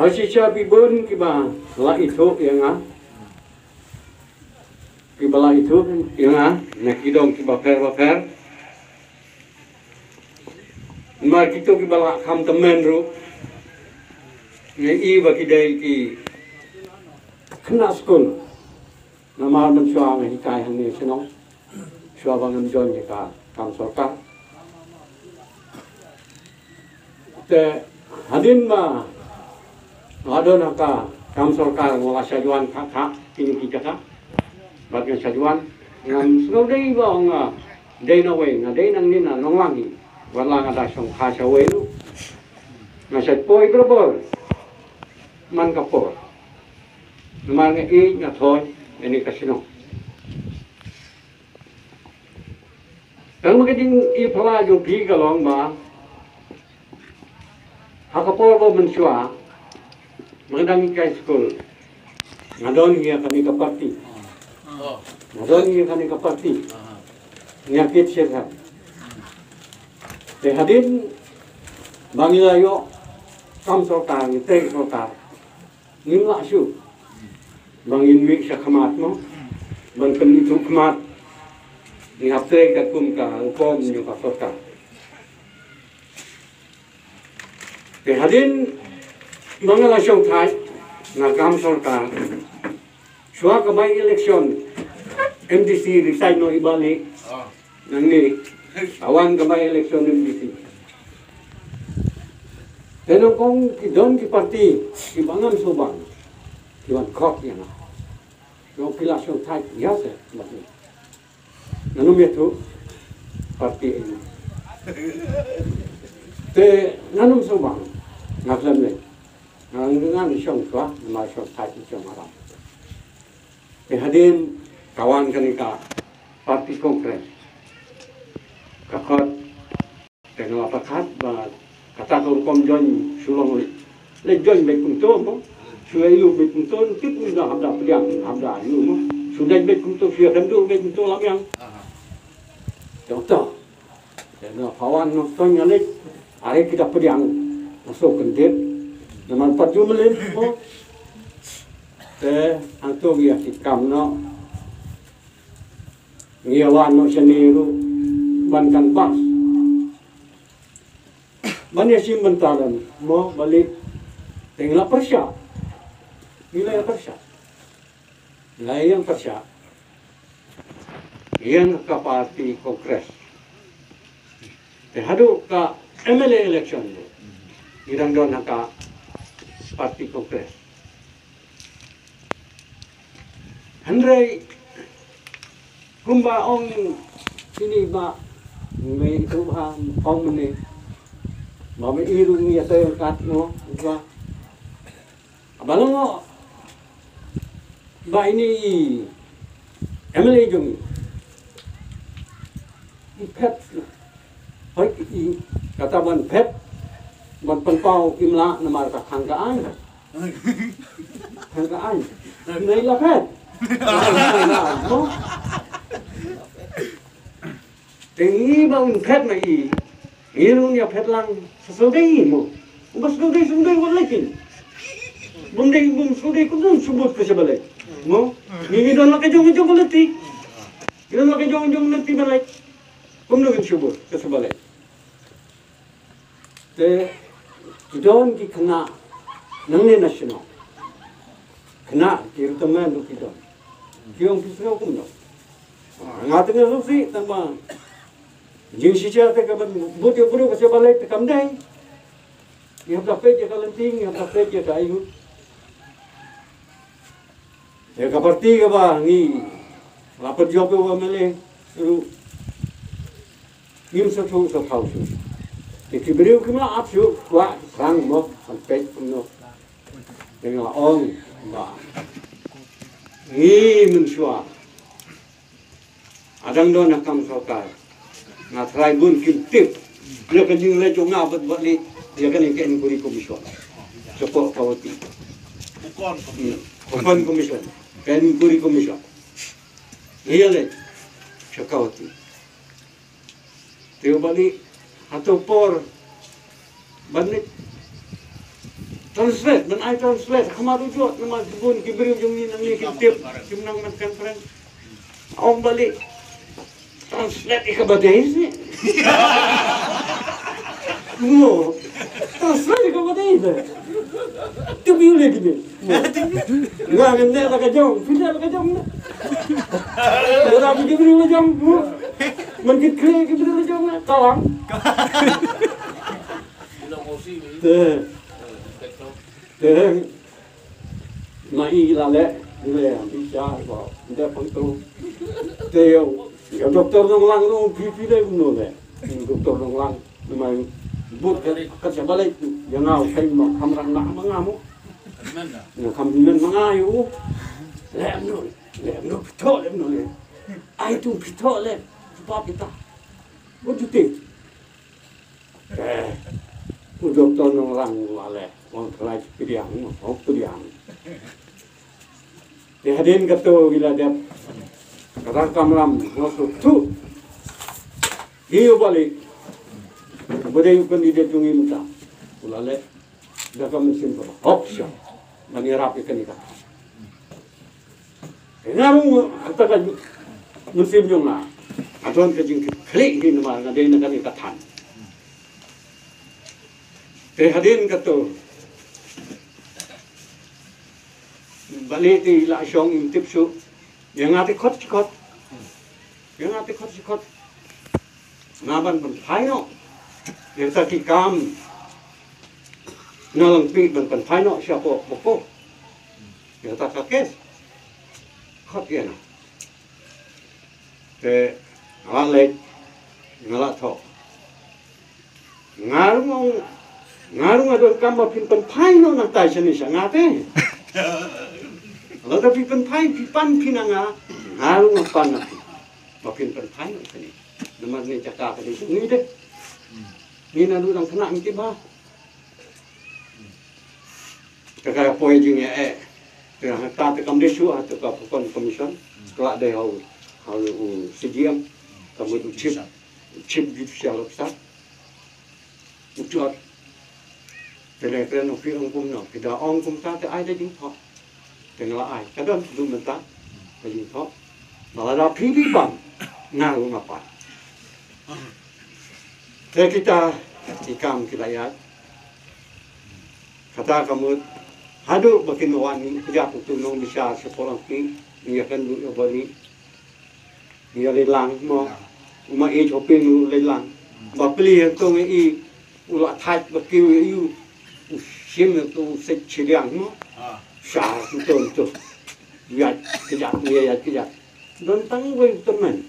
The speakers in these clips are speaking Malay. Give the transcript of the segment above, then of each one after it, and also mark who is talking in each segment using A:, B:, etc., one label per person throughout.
A: Hasisya pibun kiba la itu yang kibala itu yang nakidong kiba per mar kito kibala kam temen ru ngai ba kidai ki kena skul nama man suang hikai hang ni senong suabangan jon ka kam sorka te hadin ma ada naka kam sorka ngola sajuan kakak kini kita bagian sajuan ngam snow day ba nga day na way nga day nang nina nongwangi wala nga da song khasa way lu nga sa poi brabor man kapor naman nga i nga thoy ini kasino ang magiging ipala yung pigalong ba hakapor ba mansua magandang ikay school ngadon niya kami kaparti ngadon niya kami kaparti nyakit siya ka hadin bangilayo kam sorta ni teg sorta ngimla siya bangin wik siya kamat mo bang kanito kamat ni hapte kakum ka upom niyo ka sorta hadin mga lasyong kahit na kam sorta suha ka may eleksyon MDC resign no ibalik nang ni awan ka may eleksyon MDC tenong kong doon ki parti ibangan subang iwan kok yan yung pilasyong kahit yase nanum itu parti ini te nanum subang ngaklam le ngan siyong tua nama siyong kahit siyong marang hadin kawan kanika parti kongres kakot tengah pakat ba kata kom jon sulong le jon be kunto mo suai lu be kunto tip na hamda pediang hamda lu mo sudah be kunto sia dandu be kunto lam yang contoh tengah kawan no tonya le are kita pediang masuk kendit naman pajumlin mo te anto ya hikam no ngiawan no seniru bankan bas banyak sih mentalan mo balik tinggal persya nilai persya layang persya yang ke parti kongres hadu ka MLA election irang don ka parti kongres Andrei kumba ong sini ba may tuhan ong ni mami irung niya tayo kat mo ba abalong mo ba ini MLA jong pet hoy kataban pet man panpaw imla na marka hanggaan nay la pet no tengi ba un pet na irung ya pet lang sesudai mo bas sudai walakin bundai bum sudai kudun subut ke sebalik mo ngi don la ke jong balati don la ke jong nanti balik kum nugin subut ke sebalik te don ki kena nangni nasional kena kiru teman du kidon kiong pisau kum no ngateng lu si tamba jing siya te kaban buti buru ka sebalik te kamdai yang dapat je kalenting yang dapat je kayu ya kaparti ka ba ngi lapar job wa mele ru ngim sa thu sa phau su ki beriu kimla ap su wa rang mo sampai kumno dengan ong ba ngi men shua adang don nakam sokar na try bun kim tip le kan jing le jonga bat bat li dia kan ikan kuri komisyon sopok kawati bukan komisyon kan kuri komisyon iya le sakawati teo bali atau por banit translate dan I translate kemarin juga nama sebun kibri jung ni nang ni kitip jumnang man conference om balik translate ikabadais ni mo translate ikabadais tu biule gini nggak ngene la kajong pindah la kajong na ora kibri la jong man kikre kibri la jong na kawang Thế nãy là lẽ về đi cha vào để phong tu tiêu cái dokter nong lang nó phi đây cũng nổi đấy dokter nong lang nhưng mà bút cái sẽ balik yang ngau thay mà không răng nặng mà ngamu không nên mà ngayu lem nó pito lem nó lên ai tu pito lên apa kita what do you think dokter nong lang là orang kelai pilihan, orang pilihan. Dia hadirin kata bila dia kata malam masuk tu, dia balik. Kemudian pun dia tungi muka, ulale, dah kami simpul, option, bagi rapi kenikah. Kenapa kata kan musim jomlah, atuan kejing klik di nama ada negara katan. Dia hadirin kata. Balik di la shong im tip su yang ngati khot ngaban ban phai no yang ta ki kam nalang pi ban phai no siapa boko yang ta ka kes khot ya na te ngale ngala tho ngaru adon kam ba pin ban phai no nang tai sani sa ngate Lalu pipan pai pipan pinanga ngaru ngapan napi, makin perpai ni. Nama ni cakap tadi ni deh. Ni nalu orang kena mesti bah. Cakap apa yang jengnya yang tak tekam desu atau kapukon komision, kelak deh hau sejiam, kamu tu chip di siapa besar, ucap. Telepon ofis angkum no, kita angkum tak ada ada jingkau. Tengah ai, kadang belum mentah, jingkau. Malah ada pilih bang, ngaruh apa? Jadi kita ikam kilayat. Kata kamu, hadu bakin wani, kerja tunong bisa sekolah ni, dia kan dulu balik, dia lelang, mau, umah shopping lelang, bapeli yang tu ni, ulat thai bakiu iu. Sim itu seciliang mo, sah tu, lihat kejap, dan tanggung teman,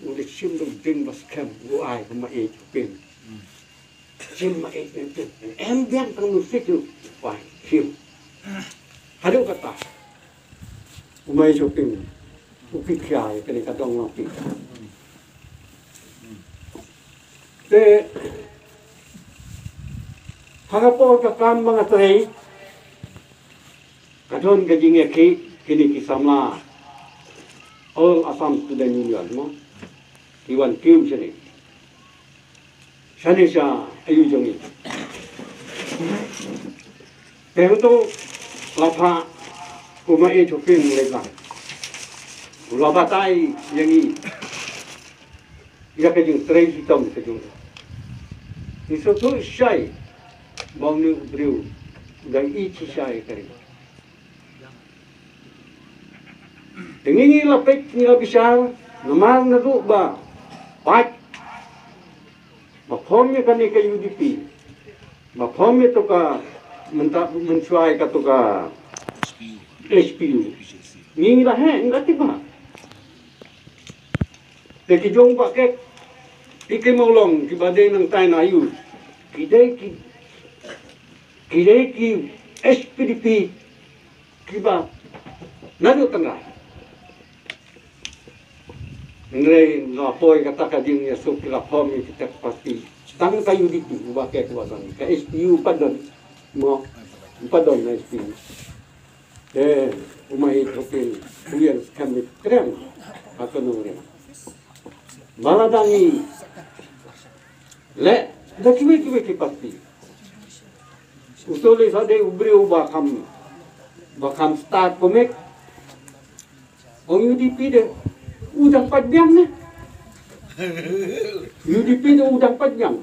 A: udah sim tu ding bas kem, gua sama pin, sim itu, biang tanggung situ, wah sim, ada kata, umai shopping, ukit kaya, kena kata orang ukit, Harapo kakam mga tahi, kadon kajing kini kisamla All Assam Student Union mo, iwan kim sini, sani siya ayu jongi. Pero to lapa umai chopin lelang, lapa tay yangi, iya kajing tray hitam kajing. Iso to shy. Bang ni beriu, dan ichi saya kari. Dengan ni lapik ni labisar, namar na do ba, pat. Mapom ni kani ka UDP, mapom ni to ka mensuai ka to ka SPU. Ni lah enggak tiba. Deki jong pakai, ikai maulong kibadai nang tay na ayu, Kira ki SPDP kiba nado tengah. Nilai lapoi kata kajing ya sok lapom kita pasti. Tang kayu di tu bakai kuasan. Ke SPU padon mo padon na SPU. Umai topin kulian kami keren atau nore. Maladani le dah kiwe pasti. Usulis ada ubri bakam start pemek. Orang UDP dia udang panjang ni. UDP dia udang panjang.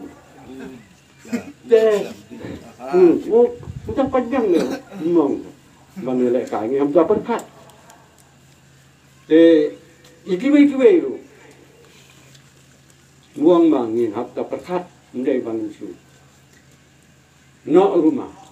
A: Deh, udang panjang ni. Memang bang lelak kami hamzah berkat. Ikiwe itu. Muang mangin hamzah berkat. Mendai bang usul. Nak rumah.